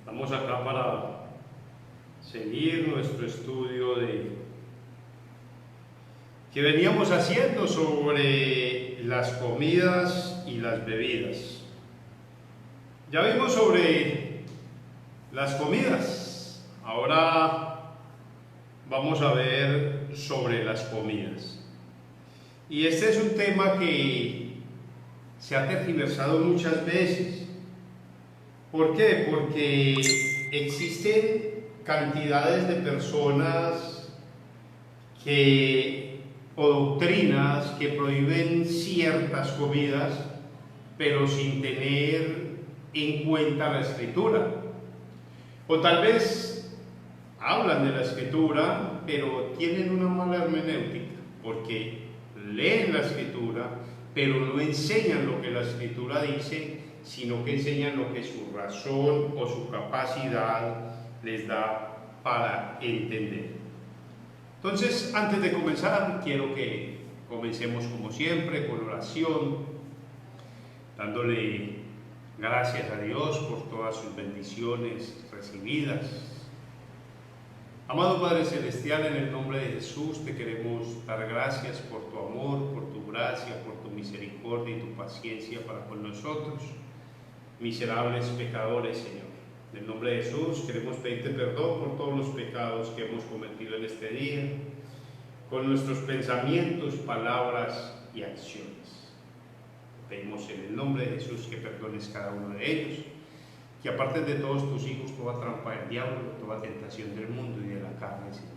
Estamos acá para seguir nuestro estudio que veníamos haciendo sobre las comidas y las bebidas. Ya vimos sobre las comidas, ahora vamos a ver sobre las comidas. Y este es un tema que se ha tergiversado muchas veces. ¿Por qué? Porque existen cantidades de personas o doctrinas que prohíben ciertas comidas, pero sin tener en cuenta la Escritura. O tal vez hablan de la Escritura, pero tienen una mala hermenéutica, porque leen la Escritura, pero no enseñan lo que la Escritura dice, sino que enseñan lo que su razón o su capacidad les da para entender. Entonces, antes de comenzar, quiero que comencemos como siempre con oración, dándole gracias a Dios por todas sus bendiciones recibidas. Amado Padre Celestial, en el nombre de Jesús te queremos dar gracias por tu amor, por tu gracia, por tu misericordia y tu paciencia para con nosotros, miserables pecadores, Señor. En el nombre de Jesús queremos pedirte perdón por todos los pecados que hemos cometido en este día, con nuestros pensamientos, palabras y acciones. Te pedimos en el nombre de Jesús que perdones cada uno de ellos, que apartes de todos tus hijos toda trampa del diablo, toda tentación del mundo y de la carne, Señor.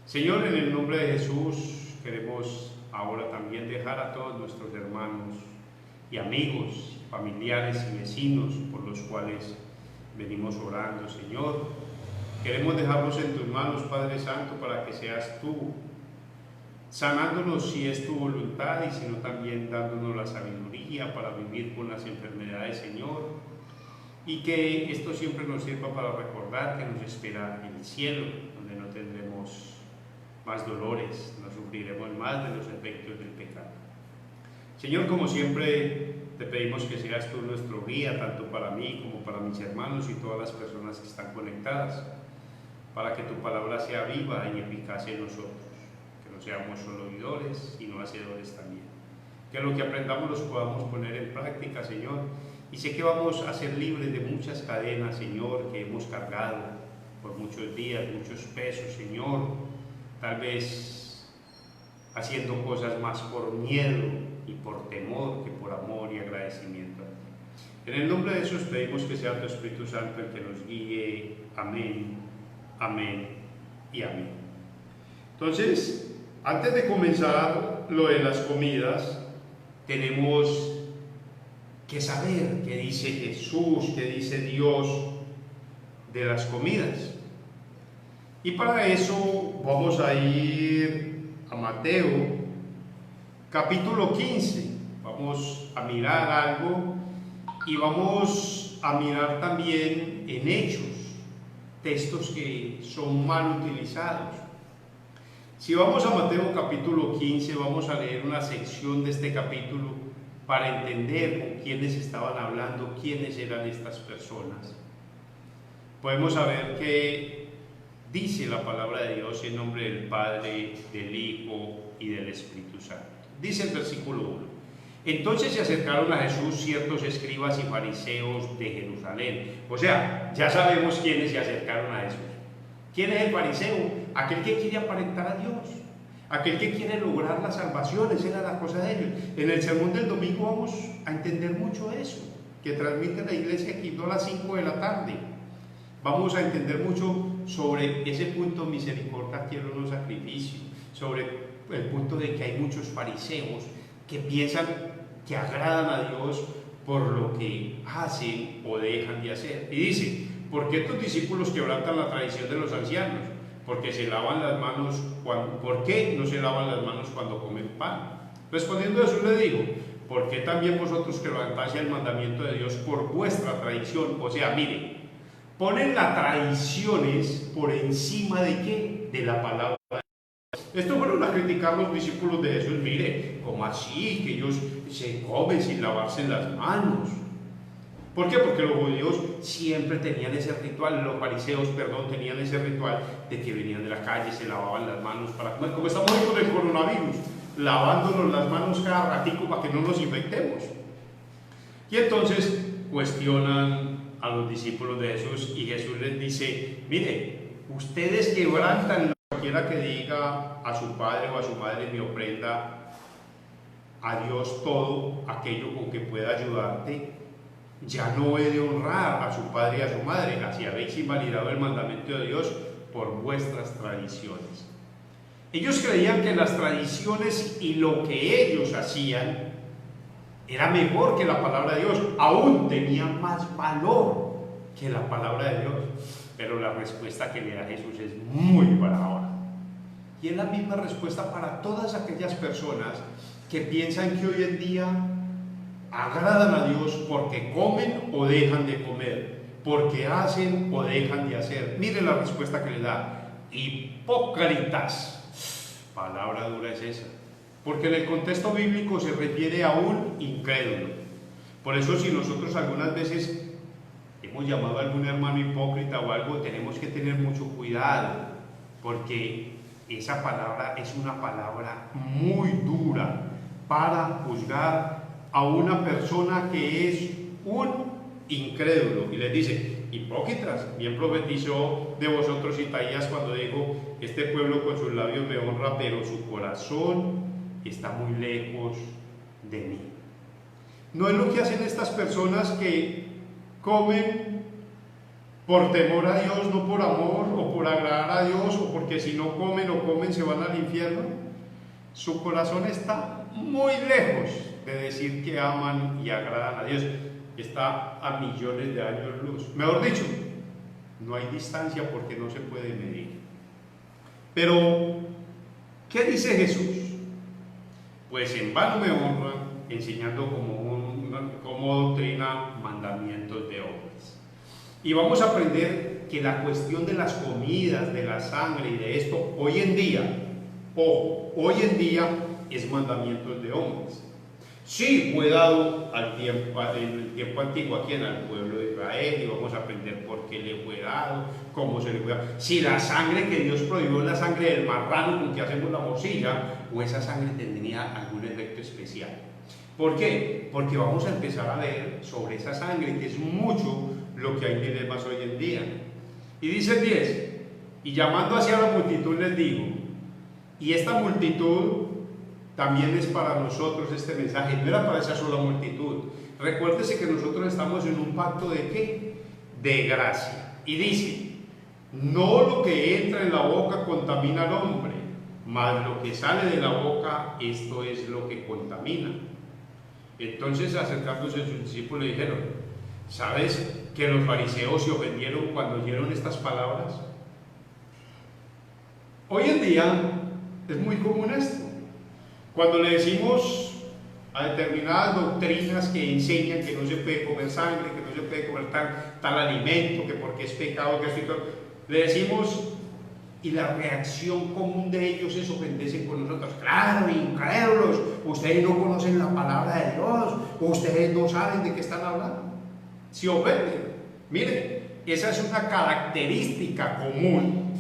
Señor, en el nombre de Jesús queremos ahora también dejar a todos nuestros hermanos y amigos, familiares y vecinos por los cuales venimos orando, Señor. Queremos dejarlos en tus manos, Padre Santo, para que seas tú sanándonos si es tu voluntad, y sino también dándonos la sabiduría para vivir con las enfermedades, Señor, y que esto siempre nos sirva para recordar que nos espera el cielo, donde no tendremos más dolores, no sufriremos más de los efectos del pecado. Señor, como siempre, te pedimos que seas tú nuestro guía, tanto para mí como para mis hermanos y todas las personas que están conectadas, para que tu palabra sea viva y eficaz en nosotros, que no seamos solo oidores, sino hacedores también. Que lo que aprendamos los podamos poner en práctica, Señor, y sé que vamos a ser libres de muchas cadenas, Señor, que hemos cargado por muchos días, muchos pesos, Señor, tal vez haciendo cosas más por miedo y por temor que por amor y agradecimiento a ti. En el nombre de Jesús pedimos que sea tu Espíritu Santo el que nos guíe. Amén, amén y amén. Entonces, antes de comenzar lo de las comidas, tenemos que saber qué dice Jesús, qué dice Dios de las comidas. Y para eso vamos a ir a Mateo capítulo 15, vamos a mirar algo y vamos a mirar también en Hechos, textos que son mal utilizados. Si vamos a Mateo capítulo 15, vamos a leer una sección de este capítulo para entender con quiénes estaban hablando, quiénes eran estas personas. Podemos saber que dice la palabra de Dios en nombre del Padre, del Hijo y del Espíritu Santo. Dice el versículo 1: entonces se acercaron a Jesús ciertos escribas y fariseos de Jerusalén. O sea, ya sabemos quiénes se acercaron a Jesús. ¿Quién es el fariseo? Aquel que quiere aparentar a Dios, aquel que quiere lograr la salvación. Esa era la cosa de ellos. En el sermón del domingo vamos a entender mucho eso, que transmite la iglesia Quito a las 5 de la tarde. Vamos a entender mucho sobre ese punto: misericordia quiero no sacrificio, sobre el punto de que hay muchos fariseos que piensan que agradan a Dios por lo que hacen o dejan de hacer. Y dice: ¿por qué tus discípulos quebrantan la tradición de los ancianos? Porque se lavan las manos ¿por qué no se lavan las manos cuando comen pan? Respondiendo a Jesús le dijo: ¿por qué también vosotros quebrantáis el mandamiento de Dios por vuestra tradición? O sea, mire, ponen las tradiciones por encima de ¿qué? De la palabra. Esto fueron a criticar los discípulos de Jesús. Mire, ¿cómo así? Que ellos se comen sin lavarse las manos. ¿Por qué? Porque los judíos siempre tenían ese ritual, los fariseos, perdón, tenían ese ritual de que venían de la calle, se lavaban las manos para comer, como estamos hoy con el coronavirus, lavándonos las manos cada ratico para que no nos infectemos. Y entonces cuestionan a los discípulos de Jesús y Jesús les dice, mire, ustedes quebrantan cualquiera que diga a su padre o a su madre me ofrenda a Dios todo aquello con que pueda ayudarte, ya no he de honrar a su padre y a su madre, así habéis invalidado el mandamiento de Dios por vuestras tradiciones. Ellos creían que las tradiciones y lo que ellos hacían era mejor que la palabra de Dios, aún tenía más valor que la palabra de Dios. Pero la respuesta que le da Jesús es muy para ahora. Y es la misma respuesta para todas aquellas personas que piensan que hoy en día agradan a Dios porque comen o dejan de comer, porque hacen o dejan de hacer. Mire la respuesta que le da: hipócritas. Palabra dura es esa, porque en el contexto bíblico se refiere a un incrédulo. Por eso, si nosotros algunas veces hemos llamado a algún hermano hipócrita o algo, tenemos que tener mucho cuidado, porque esa palabra es una palabra muy dura para juzgar a una persona que es un incrédulo. Y les dice: hipócritas. Bien profetizó de vosotros Isaías cuando dijo: este pueblo con sus labios me honra, pero su corazón está muy lejos de mí. No es lo que hacen estas personas que comen por temor a Dios, no por amor o por agradar a Dios, o porque si no comen o comen se van al infierno. Su corazón está muy lejos de decir que aman y agradan a Dios. Está a millones de años luz. Mejor dicho, no hay distancia porque no se puede medir. Pero, ¿qué dice Jesús? Pues en vano me honran, enseñando como doctrina mandamientos de hombres. Y vamos a aprender que la cuestión de las comidas, de la sangre y de esto, hoy en día, hoy en día es mandamientos de hombres. Sí, fue dado en el tiempo antiguo aquí en el pueblo de Israel, y vamos a aprender por qué le fue dado, cómo se le fue dado. Si la sangre que Dios prohibió, la sangre del marrano con que hacemos la morcilla, o esa sangre tendría algún efecto especial. ¿Por qué? Porque vamos a empezar a ver sobre esa sangre, que es mucho lo que hay dilemas hoy en día. Y dice el 10, y llamando hacia la multitud les digo, y esta multitud también es para nosotros este mensaje, no era para esa sola multitud. Recuérdese que nosotros estamos en un pacto de ¿qué? De gracia. Y dice, no lo que entra en la boca contamina al hombre, mas lo que sale de la boca, esto es lo que contamina. Entonces, acercándose a sus discípulos, le dijeron, ¿sabes que los fariseos se ofendieron cuando oyeron estas palabras? Hoy en día es muy común esto. Cuando le decimos a determinadas doctrinas que enseñan que no se puede comer sangre, que no se puede comer tal alimento, que porque es pecado, que esto y todo, le decimos, y la reacción común de ellos es ofenderse con nosotros. Claro, incrédulos, ustedes no conocen la palabra de Dios, ustedes no saben de qué están hablando. Se ofenden. Miren, esa es una característica común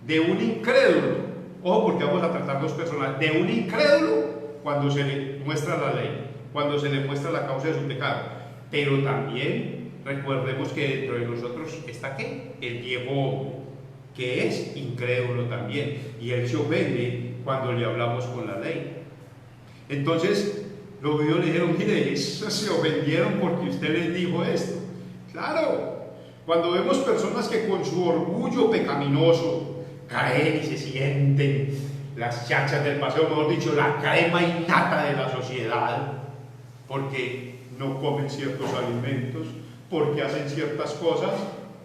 de un incrédulo. Ojo, porque vamos a tratar dos personas. De un incrédulo cuando se le muestra la ley, cuando se le muestra la causa de su pecado. Pero también recordemos que dentro de nosotros está ¿qué? El viejo hombre, que es incrédulo también, y él se ofende cuando le hablamos con la ley. Entonces los judíos le dijeron, mire, se ofendieron porque usted les dijo esto. Claro, cuando vemos personas que con su orgullo pecaminoso caen y se sienten las chachas del paseo, mejor dicho, la crema innata de la sociedad, porque no comen ciertos alimentos, porque hacen ciertas cosas.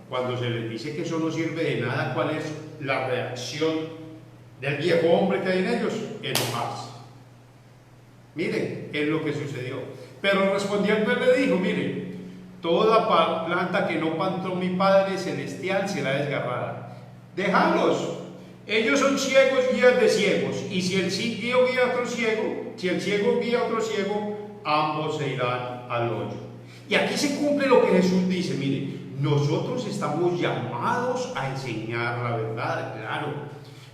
Cuando se les dice que eso no sirve de nada, ¿cuál es la reacción del viejo hombre que hay en ellos? Enojarse. Miren, es lo que sucedió. Pero respondiendo él le dijo, miren, toda planta que no plantó mi Padre Celestial será desgarrada. Dejadlos. Ellos son ciegos, guías de ciegos. Y si el ciego guía a otro ciego, ambos se irán al hoyo. Y aquí se cumple lo que Jesús dice, mire, nosotros estamos llamados a enseñar la verdad, claro.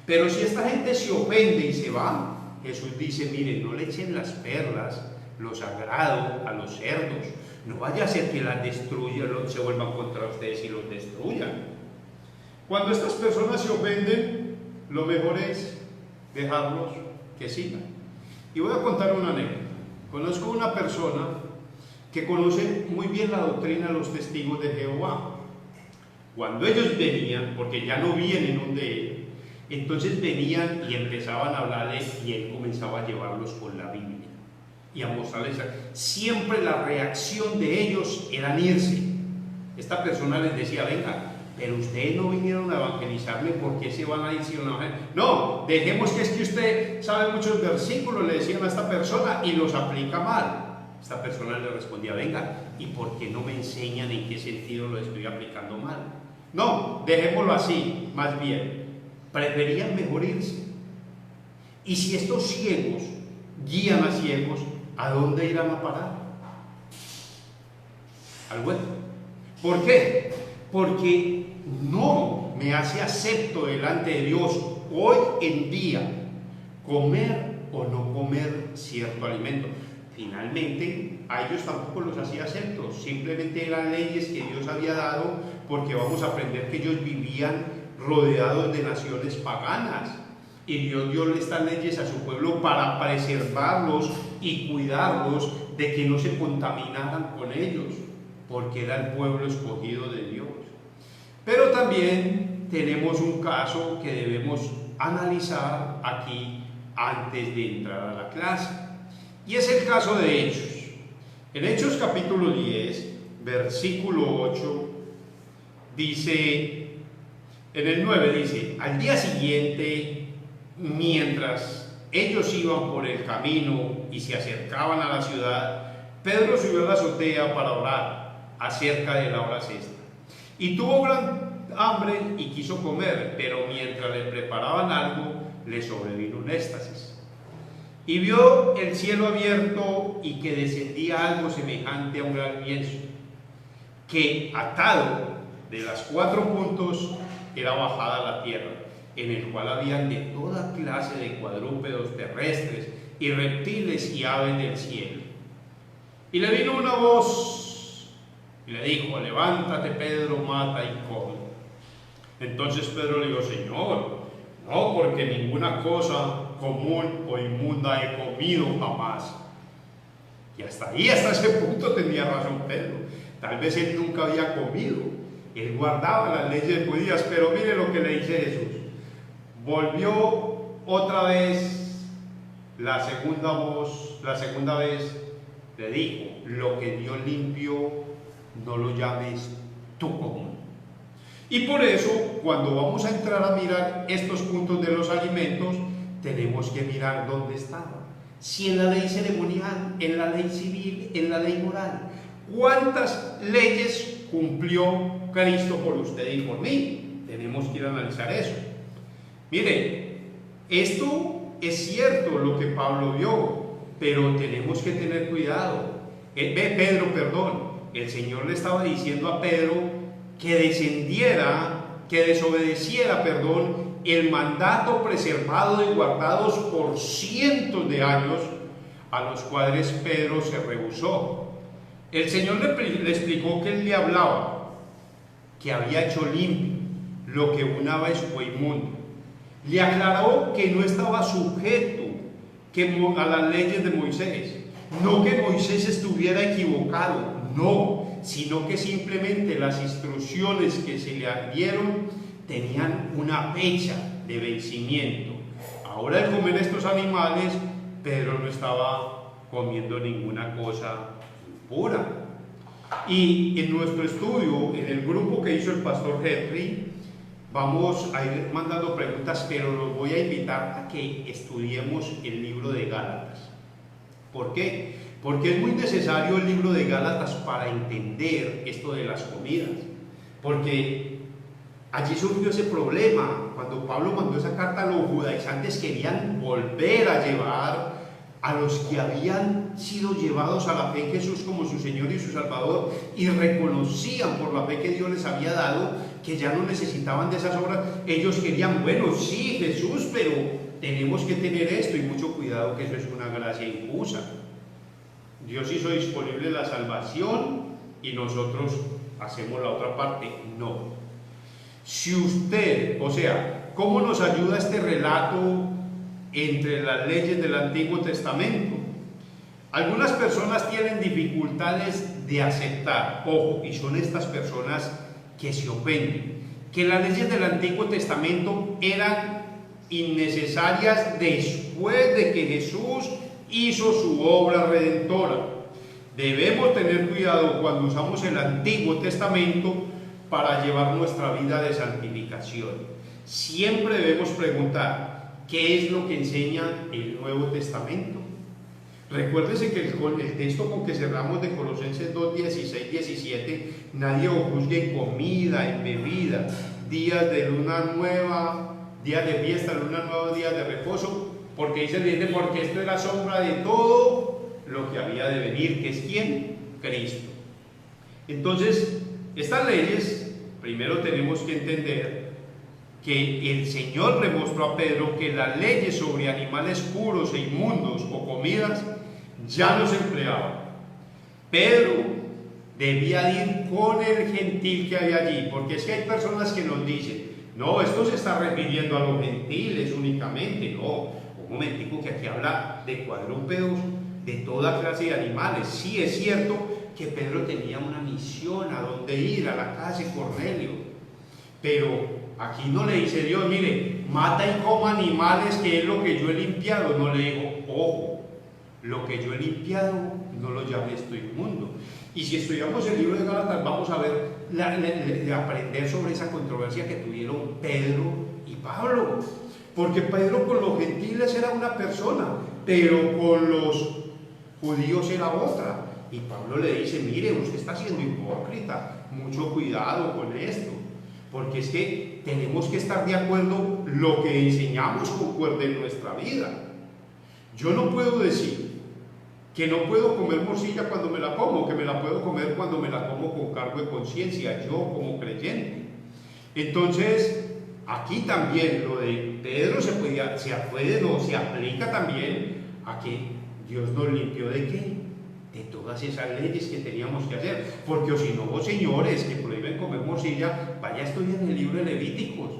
Pero si esta gente se ofende y se va, Jesús dice, mire, no le echen las perlas, lo sagrado, a los cerdos. No vaya a ser que las destruyan, se vuelvan contra ustedes y los destruyan. Cuando estas personas se ofenden, lo mejor es dejarlos que sigan. Y voy a contar una anécdota. Conozco una persona que conoce muy bien la doctrina de los testigos de Jehová. Cuando ellos venían, porque ya no vienen donde él, entonces venían y empezaban a hablarles y él comenzaba a llevarlos con la Biblia y a mostrarles. Siempre la reacción de ellos era irse. Esta persona les decía, venga, pero ustedes no vinieron a evangelizarme, ¿por qué se van a ir si no? No, dejemos que es que usted sabe muchos versículos, le decían a esta persona, y los aplica mal. Esta persona le respondía, venga, ¿y por qué no me enseñan en qué sentido lo estoy aplicando mal? No, dejémoslo así, más bien, preferían mejor irse. Y si estos ciegos guían a ciegos, ¿a dónde irán a parar? Al hueco. ¿Por qué? Porque no me hace acepto delante de Dios hoy en día comer o no comer cierto alimento. Finalmente, a ellos tampoco los hacía aceptos, simplemente eran leyes que Dios había dado, porque vamos a aprender que ellos vivían rodeados de naciones paganas, y Dios dio estas leyes a su pueblo para preservarlos y cuidarlos de que no se contaminaran con ellos, porque era el pueblo escogido de Dios. Pero también tenemos un caso que debemos analizar aquí antes de entrar a la clase. Y es el caso de Hechos. En Hechos capítulo 10, versículo 8, dice, en el 9 dice, al día siguiente, mientras ellos iban por el camino y se acercaban a la ciudad, Pedro subió a la azotea para orar acerca de la hora sexta. Y tuvo gran hambre y quiso comer, pero mientras le preparaban algo, le sobrevino un éxtasis. Y vio el cielo abierto y que descendía algo semejante a un gran lienzo, que atado de las 4 puntos era bajada a la tierra, en el cual habían de toda clase de cuadrúpedos terrestres y reptiles y aves del cielo. Y le vino una voz y le dijo, levántate Pedro, mata y come. Entonces Pedro le dijo, Señor, no, porque ninguna cosa común o inmunda he comido jamás. Y hasta ahí, hasta ese punto tenía razón Pedro. Tal vez él nunca había comido, él guardaba las leyes judías, pero mire lo que le dice Jesús. Volvió otra vez la segunda vez le dijo, lo que Dios limpió no lo llames tú común. Y por eso, cuando vamos a entrar a mirar estos puntos de los alimentos, tenemos que mirar dónde estaban. Si en la ley ceremonial, en la ley civil, en la ley moral. ¿Cuántas leyes cumplió Cristo por usted y por mí? Tenemos que ir a analizar eso. Mire, esto es cierto lo que Pablo vio, pero tenemos que tener cuidado. El Señor le estaba diciendo a Pedro que desobedeciera, el mandato preservado y guardados por cientos de años, a los cuales Pedro se rehusó. El Señor le explicó que él le hablaba, que había hecho limpio lo que una vez fue inmundo. Le aclaró que no estaba sujeto a las leyes de Moisés, no que Moisés estuviera equivocado, no, sino que simplemente las instrucciones que se le dieron tenían una fecha de vencimiento. Ahora al comer estos animales, Pedro no estaba comiendo ninguna cosa impura. Y en nuestro estudio, en el grupo que hizo el pastor Henry, vamos a ir mandando preguntas, pero los voy a invitar a que estudiemos el libro de Gálatas. ¿Por qué? Porque es muy necesario el libro de Gálatas para entender esto de las comidas. Porque allí surgió ese problema. Cuando Pablo mandó esa carta, los judaizantes querían volver a llevar a los que habían sido llevados a la fe en Jesús como su Señor y su Salvador y reconocían por la fe que Dios les había dado que ya no necesitaban de esas obras. Ellos querían, bueno, sí, Jesús, pero tenemos que tener esto, y mucho cuidado que eso es una gracia infusa. Dios hizo disponible la salvación y nosotros hacemos la otra parte. No. Si usted, o sea, ¿cómo nos ayuda este relato entre las leyes del Antiguo Testamento? Algunas personas tienen dificultades de aceptar, ojo, y son estas personas que se ofenden, que las leyes del Antiguo Testamento eran innecesarias después de que Jesús hizo su obra redentora. Debemos tener cuidado cuando usamos el Antiguo Testamento para llevar nuestra vida de santificación. Siempre debemos preguntar, ¿qué es lo que enseña el Nuevo Testamento? Recuérdese que el texto con que cerramos de Colosenses 2, 16, 17, nadie os juzgue en comida, en bebida, días de luna nueva, días de fiesta, luna nueva, días de reposo, porque dice el diente, porque esto es la sombra de todo lo que había de venir, que es ¿quién? Cristo. Entonces, estas leyes, primero tenemos que entender que el Señor le mostró a Pedro que las leyes sobre animales puros e inmundos o comidas ya no se empleaban. Pedro debía ir con el gentil que había allí, porque es que hay personas que nos dicen, no, esto se está refiriendo a los gentiles únicamente. No, un momentico, que aquí habla de cuadrúpedos, de toda clase de animales. Sí, es cierto que Pedro tenía una misión a dónde ir, a la casa de Cornelio, pero aquí no le dice Dios, mire, mata y coma animales, que es lo que yo he limpiado. No le digo, ojo, lo que yo he limpiado no lo llame esto inmundo. Y si estudiamos el libro de Gálatas, vamos a ver, aprender sobre esa controversia que tuvieron Pedro y Pablo. Porque Pedro con los gentiles era una persona, pero con los judíos era otra. Y Pablo le dice, mire, usted está siendo hipócrita, mucho cuidado con esto. Porque es que tenemos que estar de acuerdo, lo que enseñamos concuerde en nuestra vida. Yo no puedo decir que no puedo comer morcilla cuando me la como, que me la puedo comer cuando me la como con cargo de conciencia, yo como creyente. Entonces, aquí también lo de Pedro se aplica también a que Dios nos limpió ¿de qué? De todas esas leyes que teníamos que hacer. Porque o si no, señores que prohíben comer morcilla, vaya a estudiar el libro de Levíticos.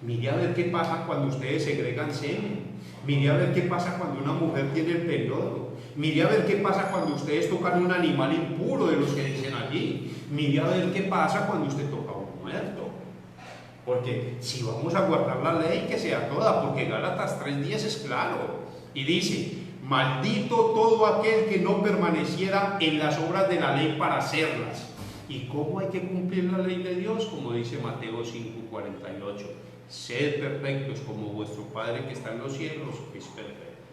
Mire a ver qué pasa cuando ustedes segregan semen. Mire a ver qué pasa cuando una mujer tiene el periodo. Mire a ver qué pasa cuando ustedes tocan un animal impuro de los que dicen allí. Mire a ver qué pasa cuando usted toca a un muerto. Porque si vamos a guardar la ley, que sea toda, porque Gálatas 3:10 es claro. Y dice, maldito todo aquel que no permaneciera en las obras de la ley para hacerlas. ¿Y cómo hay que cumplir la ley de Dios? Como dice Mateo 5:48. Sed perfectos como vuestro Padre que está en los cielos es perfecto.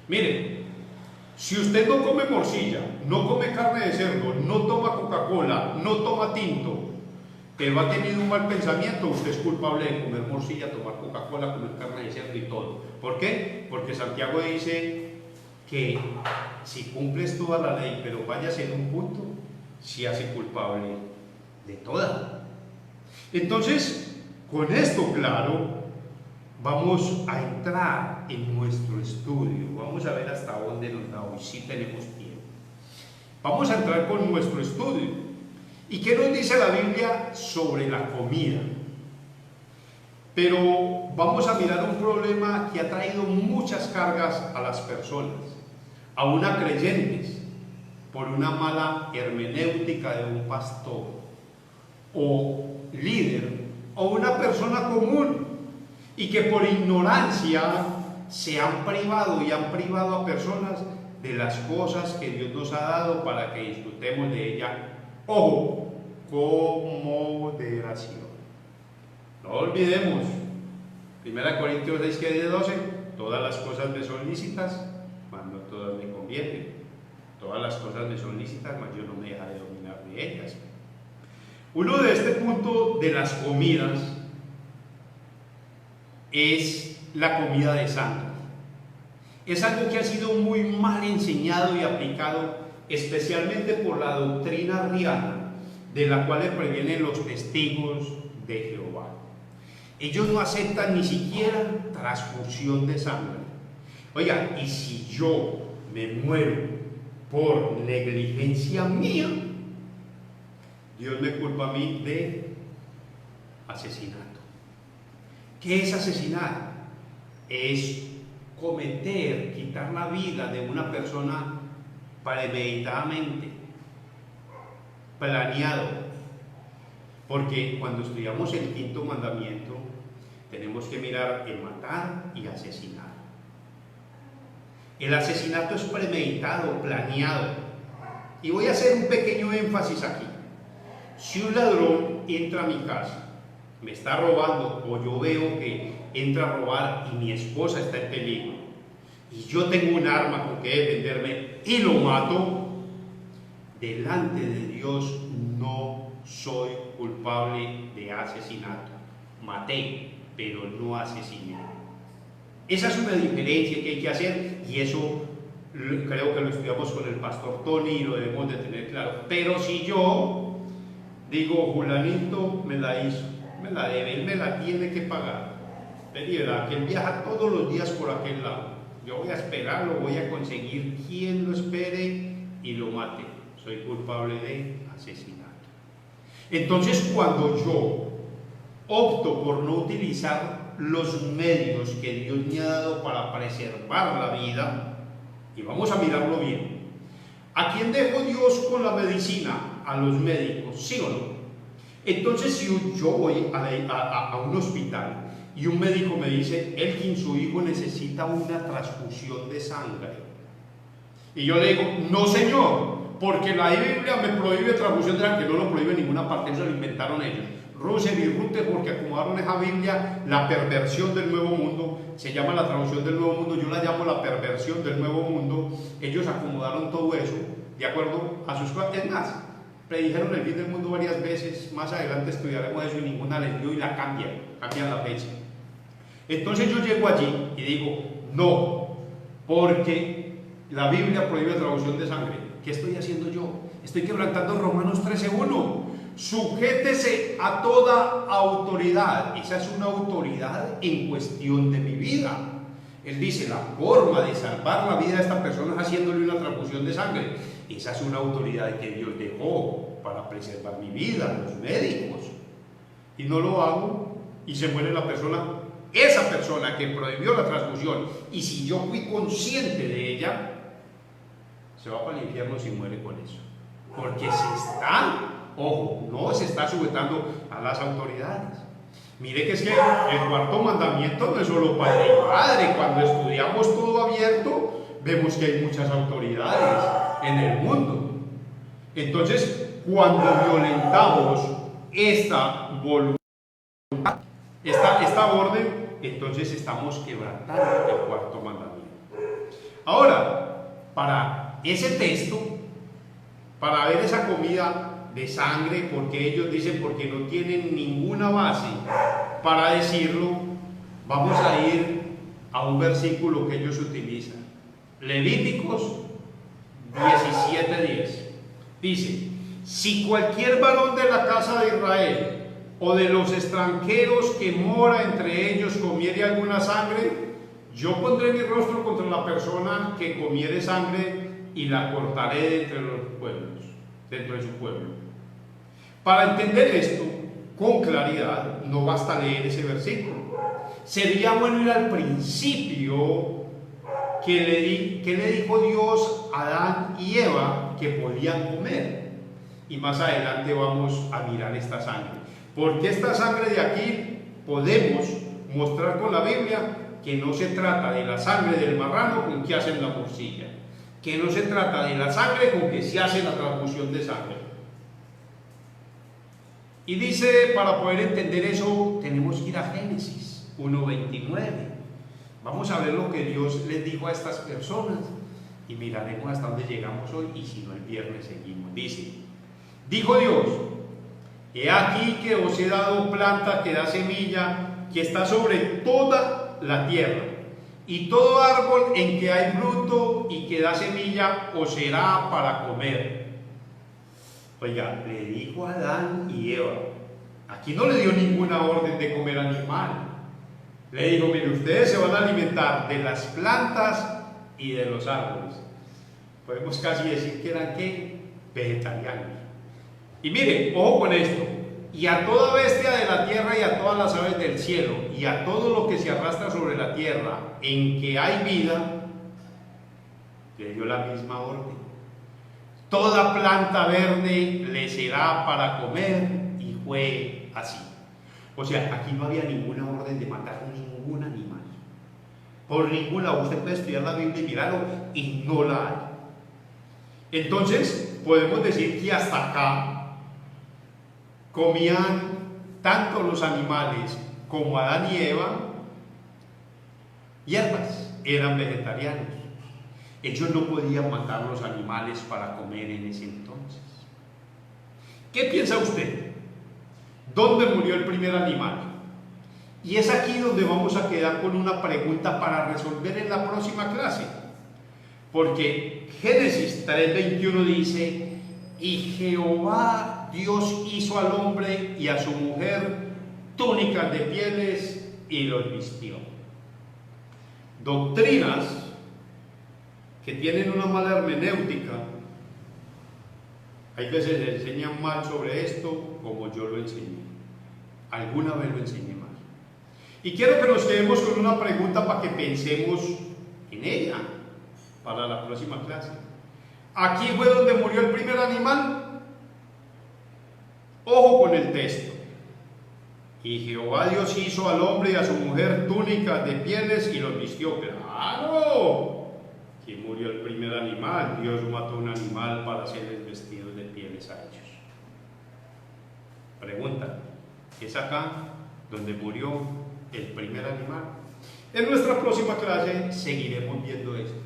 Miren, si usted no come morcilla, no come carne de cerdo, no toma Coca-Cola, no toma tinto, pero ha tenido un mal pensamiento, usted es culpable de comer morcilla, tomar Coca-Cola, comer carne de cerdo y todo. ¿Por qué? Porque Santiago dice que si cumples toda la ley, pero fallas en un punto, se hace culpable de toda. Entonces, con esto claro, vamos a entrar en nuestro estudio. Vamos a ver hasta dónde nos da hoy, si tenemos tiempo. Vamos a entrar con nuestro estudio. ¿Y qué nos dice la Biblia sobre la comida? Pero vamos a mirar un problema que ha traído muchas cargas a las personas, aún a creyentes, por una mala hermenéutica de un pastor o líder o una persona común, y que por ignorancia se han privado y han privado a personas de las cosas que Dios nos ha dado para que disfrutemos de ella. Ojo, con moderación. No olvidemos, 1 Corintios 6:12, todas las cosas me son lícitas, mas no todas me convienen. Todas las cosas me son lícitas, mas yo no me dejaré dominar de ellas. Uno de este punto de las comidas es la comida de sangre. Es algo que ha sido muy mal enseñado y aplicado, especialmente por la doctrina arriana, de la cual le previenen los testigos de Jehová. Ellos no aceptan ni siquiera transfusión de sangre. Oiga, y si yo me muero por negligencia mía, Dios me culpa a mí de asesinato. ¿Qué es asesinar? Es cometer, quitar la vida de una persona premeditadamente, planeado. Porque cuando estudiamos el quinto mandamiento, tenemos que mirar el matar y asesinar. El asesinato es premeditado, planeado. Y voy a hacer un pequeño énfasis aquí. Si un ladrón entra a mi casa, me está robando, o yo veo que entra a robar y mi esposa está en peligro, y yo tengo un arma con que defenderme y lo mato, delante de Dios no soy culpable de asesinato. Maté, pero no asesiné. Esa es una diferencia que hay que hacer, y eso creo que lo estudiamos con el pastor Tony y lo debemos de tener claro. Pero si yo digo, Julanito me la hizo, me la debe, él me la tiene que pagar, verá que él viaja todos los días por aquel lado, yo voy a esperarlo, voy a conseguir quien lo espere y lo mate, soy culpable de asesinato. Entonces, cuando yo opto por no utilizar los medios que Dios me ha dado para preservar la vida, y vamos a mirarlo bien, ¿a quién dejó Dios con la medicina? A los médicos, ¿sí o no? Entonces, si yo voy a un hospital y un médico me dice, Elkin, su hijo necesita una transfusión de sangre, y yo le digo, no señor, porque la Biblia me prohíbe transfusión de sangre, que no lo prohíbe en ninguna parte, eso lo inventaron ellos. Russell y Rute, porque acomodaron esa Biblia, la perversión del nuevo mundo, se llama la traducción del nuevo mundo, yo la llamo la perversión del nuevo mundo. Ellos acomodaron todo eso de acuerdo a sus cosas. Es más, predijeron el fin del mundo varias veces, más adelante estudiaremos eso y ninguna les dio y la cambian la fecha. Entonces yo llego allí y digo, no, porque la Biblia prohíbe traducción de sangre. ¿Qué estoy haciendo yo? Estoy quebrantando Romanos 13:1. Sujétese a toda autoridad. Esa es una autoridad en cuestión de mi vida. Él dice, la forma de salvar la vida de esta persona es haciéndole una transfusión de sangre. Esa es una autoridad que Dios dejó para preservar mi vida, los médicos. Y no lo hago y se muere la persona. Esa persona que prohibió la transfusión, y si yo fui consciente de ella, se va para el infierno si muere con eso. Porque se está, ojo, no se está sujetando a las autoridades. Mire que es que el cuarto mandamiento no es solo padre y madre. Cuando estudiamos todo abierto, vemos que hay muchas autoridades en el mundo. Entonces, cuando violentamos esta voluntad, esta orden, entonces estamos quebrantando el cuarto mandamiento. Ahora, para ese texto, para ver esa comida de sangre, porque ellos dicen porque no tienen ninguna base para decirlo, vamos a ir a un versículo que ellos utilizan. Levíticos 17:10 dice, si cualquier varón de la casa de Israel o de los extranjeros que mora entre ellos comiere alguna sangre, yo pondré mi rostro contra la persona que comiere sangre y la cortaré de entre los pueblos, dentro de su pueblo. Para entender esto con claridad, no basta leer ese versículo. Sería bueno ir al principio que le dijo Dios a Adán y Eva que podían comer. Y más adelante vamos a mirar esta sangre. Porque esta sangre de aquí podemos mostrar con la Biblia que no se trata de la sangre del marrano con que hacen la morcilla, que no se trata de la sangre con que se hace la transfusión de sangre. Y dice, para poder entender eso, tenemos que ir a Génesis 1:29. Vamos a ver lo que Dios les dijo a estas personas y miraremos hasta dónde llegamos hoy, y si no el viernes seguimos. Dice, dijo Dios, he aquí que os he dado planta que da semilla, que está sobre toda la tierra, y todo árbol en que hay fruto y que da semilla os será para comer. Oiga, le dijo a Adán y Eva, aquí no le dio ninguna orden de comer animal. Le dijo, mire, ustedes se van a alimentar de las plantas y de los árboles. Podemos casi decir que eran, ¿qué? Vegetarianos. Y mire, ojo con esto, y a toda bestia de la tierra y a todas las aves del cielo y a todo lo que se arrastra sobre la tierra en que hay vida, le dio la misma orden. Toda planta verde le será para comer, y fue así. O sea, aquí no había ninguna orden de matar ningún animal. Por ninguna, usted puede estudiar la Biblia y mirarlo y no la hay. Entonces, podemos decir que hasta acá comían tanto los animales como Adán y Eva hierbas, eran vegetarianos. Ellos no podían matar los animales para comer en ese entonces. ¿Qué piensa usted? ¿Dónde murió el primer animal? Y es aquí donde vamos a quedar con una pregunta para resolver en la próxima clase. Porque Génesis 3:21 dice, y Jehová Dios hizo al hombre y a su mujer túnicas de pieles y los vistió. Doctrinas que tienen una mala hermenéutica, hay veces le enseñan mal sobre esto como yo lo enseñé. Alguna vez lo enseñé mal. Y quiero que nos quedemos con una pregunta para que pensemos en ella para la próxima clase. ¿Aquí fue donde murió el primer animal? Ojo con el texto. Y Jehová Dios hizo al hombre y a su mujer túnicas de pieles y los vistió. ¡Claro! Aquí murió el primer animal. Dios mató un animal para hacerles vestidos de pieles a ellos. Pregunta, ¿es acá donde murió el primer animal? En nuestra próxima clase seguiremos viendo esto.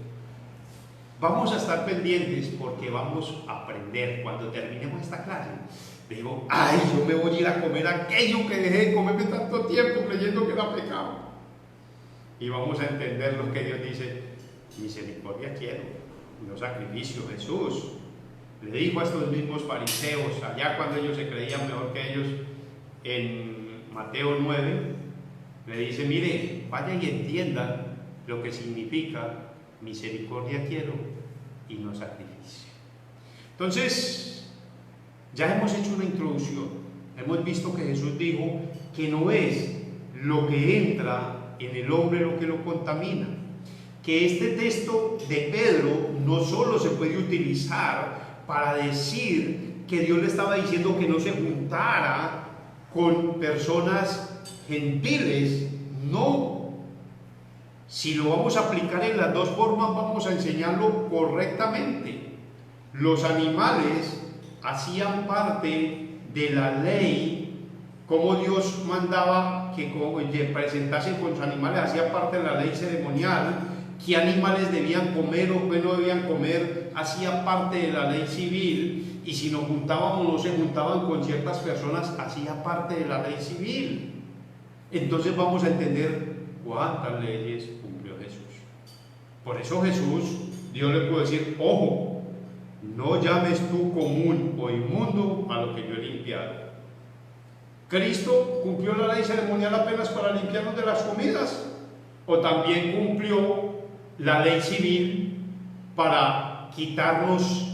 Vamos a estar pendientes porque vamos a aprender. Cuando terminemos esta clase, digo, ay, yo me voy a ir a comer aquello que dejé de comerme tanto tiempo creyendo que era pecado. Y vamos a entender lo que Dios dice, misericordia quiero, no sacrificio. Jesús le dijo a estos mismos fariseos, allá cuando ellos se creían mejor que ellos, en Mateo 9, le dice, mire, vayan y entiendan lo que significa misericordia quiero y no sacrificio. Entonces, ya hemos hecho una introducción. Hemos visto que Jesús dijo que no es lo que entra en el hombre lo que lo contamina. Que este texto de Pedro no solo se puede utilizar para decir que Dios le estaba diciendo que no se juntara con personas gentiles, no. Si lo vamos a aplicar en las dos formas, vamos a enseñarlo correctamente. Los animales hacían parte de la ley, como Dios mandaba que presentasen con los animales, hacía parte de la ley ceremonial. Qué animales debían comer o qué no debían comer, hacía parte de la ley civil. Y si nos juntábamos o no se juntaban con ciertas personas, hacía parte de la ley civil. Entonces vamos a entender cuántas leyes cumplió Jesús. Por eso Jesús, Dios le puede decir, ojo, no llames tú común o inmundo a lo que yo he limpiado. ¿Cristo cumplió la ley ceremonial apenas para limpiarnos de las comidas? ¿O también cumplió la ley civil para quitarnos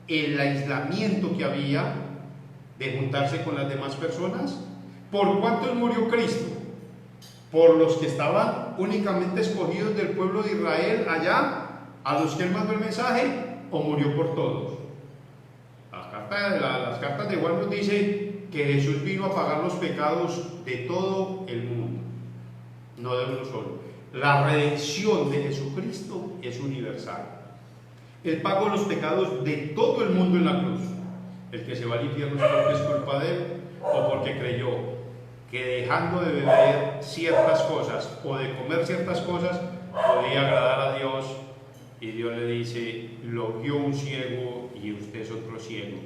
el aislamiento que había de juntarse con las demás personas? ¿Por cuántos murió Cristo? ¿Por los que estaban únicamente escogidos del pueblo de Israel allá, a los que él mandó el mensaje, o murió por todos? Las cartas de Juan nos dicen que Jesús vino a pagar los pecados de todo el mundo, no de uno solo. La redención de Jesucristo es universal. Él pagó los pecados de todo el mundo en la cruz. El que se va al infierno es porque es culpa de él o porque creyó que dejando de beber ciertas cosas o de comer ciertas cosas podía agradar a Dios, y Dios le dice, lo vio un ciego y usted es otro ciego,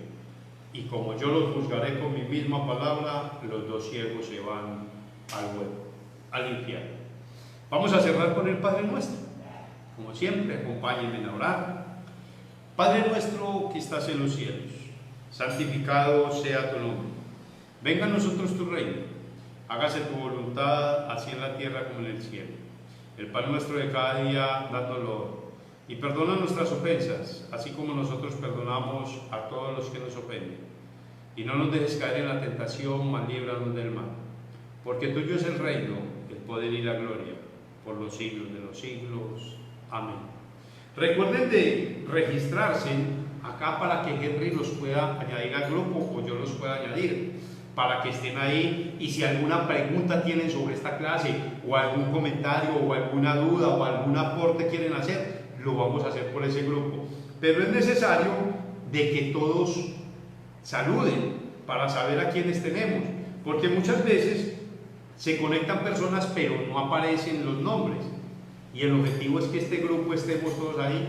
y como yo los juzgaré con mi misma palabra, los dos ciegos se van al huevo, al infierno. Vamos a cerrar con el Padre Nuestro. Como siempre, acompáñenme a orar. Padre nuestro que estás en los cielos, santificado sea tu nombre. Venga a nosotros tu reino. Hágase tu voluntad, así en la tierra como en el cielo. El pan nuestro de cada día, dándolo hoy. Y perdona nuestras ofensas, así como nosotros perdonamos a todos los que nos ofenden. Y no nos dejes caer en la tentación, mas líbranos del mal. Porque tuyo es el reino, el poder y la gloria, por los siglos de los siglos. Amén. Recuerden de registrarse acá para que Henry los pueda añadir al grupo o yo los pueda añadir, para que estén ahí, y si alguna pregunta tienen sobre esta clase o algún comentario o alguna duda o algún aporte quieren hacer, lo vamos a hacer por ese grupo. Pero es necesario de que todos saluden para saber a quiénes tenemos, porque muchas veces se conectan personas pero no aparecen los nombres, y el objetivo es que este grupo estemos todos ahí,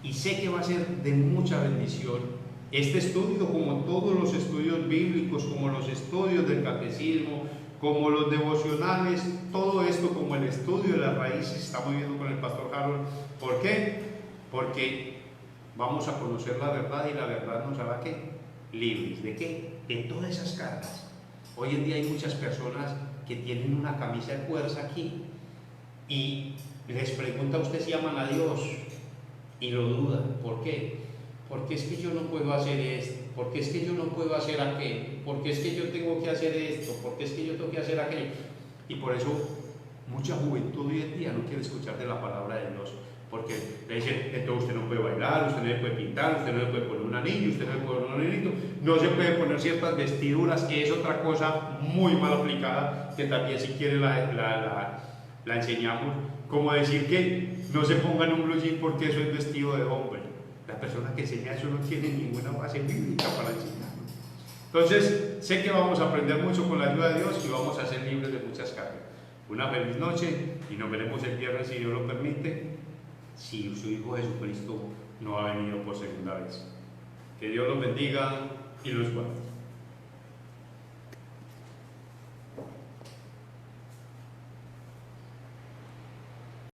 y sé que va a ser de mucha bendición este estudio, como todos los estudios bíblicos, como los estudios del catecismo, como los devocionales, todo esto, como el estudio de las raíces, estamos viendo con el pastor Harold. ¿Por qué? Porque vamos a conocer la verdad, y la verdad nos hará ¿qué? Libres. ¿De qué? De todas esas cargas. Hoy en día hay muchas personas que tienen una camisa de fuerza aquí y les pregunta a usted si aman a Dios y lo dudan. ¿Por qué? Porque es que yo no puedo hacer esto, porque es que yo no puedo hacer aquello, porque es que yo tengo que hacer esto, porque es que yo tengo que hacer aquello. Y por eso mucha juventud hoy en día no quiere escuchar de la palabra de Dios, porque le dicen, entonces usted no puede bailar, usted no le puede pintar, usted no le puede poner un anillo, usted no le puede poner un anillito, no se puede poner ciertas vestiduras, que es otra cosa muy mal aplicada, que también si quiere la enseñamos, como decir que no se pongan un blue jean porque eso es vestido de hombre. La persona que enseña eso no tiene ninguna base bíblica para enseñarlo. Entonces, sé que vamos a aprender mucho con la ayuda de Dios y vamos a ser libres de muchas cargas. Una feliz noche y nos veremos el viernes si Dios lo permite, si su Hijo Jesucristo no ha venido por segunda vez. Que Dios los bendiga y los guarde.